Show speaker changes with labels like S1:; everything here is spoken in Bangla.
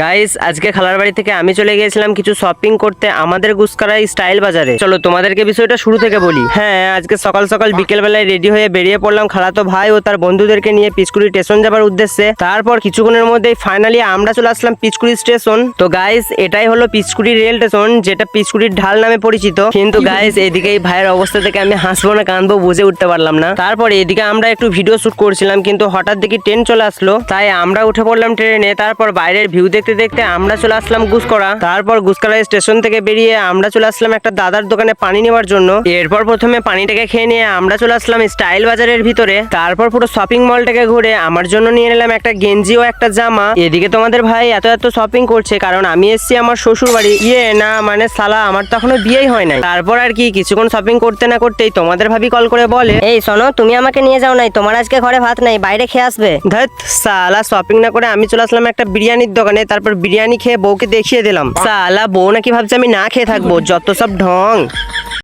S1: গাইস আজকে খালার বাড়ি থেকে আমি চলে গিয়েছিলাম কিছু শপিং করতে আমাদের গুসকারা স্টাইল বাজারে। চলো তোমাদেরকে বিষয়টা শুরু থেকে বলি। হ্যাঁ, আজকে সকাল সকাল বিকেল বেলায় রেডি হয়ে বেরিয়ে পড়লাম খালাতো ভাই ও তার বন্ধুদেরকে নিয়ে পিচকুড়ি স্টেশন যাবার উদ্দেশ্যে। তারপর কিছুক্ষণের মধ্যেই ফাইনালি আমরা চলে আসলাম পিচকুড়ি স্টেশন। তো গাইস এটাই হলো পিচকুড়ি রেল স্টেশন, যেটা পিচকুড়ির ঢাল নামে পরিচিত। কিন্তু গাইস এদিকে এই ভাইয়ের অবস্থা থেকে আমি হাসবো না কাঁদবো বুঝে উঠতে পারলাম না। তারপর এদিকে আমরা একটু ভিডিও শুট করছিলাম, কিন্তু হঠাৎ দেখি ট্রেন চলে আসলো, তাই আমরা উঠে পড়লাম ট্রেনে। তারপর বাইরের ভিউ দেখতে দেখতে আমরা চলে আসলাম গুসকরা। তারপর গুসকরা স্টেশন থেকে বেরিয়ে আমরা চলে আসলাম একটা দাদার দোকানে পানি নেওয়ার জন্য। এরপর প্রথমে পানিটাকে খেয়ে নিয়ে আমরা চলে আসলাম স্টাইল বাজারের ভিতরে। তারপর পুরো শপিং মলটাকে ঘুরে আমার জন্য নিয়ে নিলাম একটা গেঞ্জি ও একটা জামা। এদিকে তোমাদের ভাই এত এত শপিং করছে কারণ আমি এসেছি আমার শ্বশুর বাড়ি। না মানে সালা, আমার তো এখনো বিয়েই হয় নাই। তারপর আর কি কিছুক্ষণ শপিং করতে না করতেই তোমাদের ভাবি কল করে বলে,
S2: এই শোনো, তুমি আমাকে নিয়ে যাও নাই, তোমার আজকে ঘরে ভাত নাই, বাইরে খেয়ে আসবে।
S1: ধ্যাৎ সালা, শপিং না করে আমি চলে আসলাম একটা বিরিয়ানির দোকানে। তারপর বিরিয়ানি খেয়ে বউকে দেখিয়ে দিলাম। সালা বউ নাকি ভাবছে আমি না খেয়ে থাকবো, যত সব ঢং।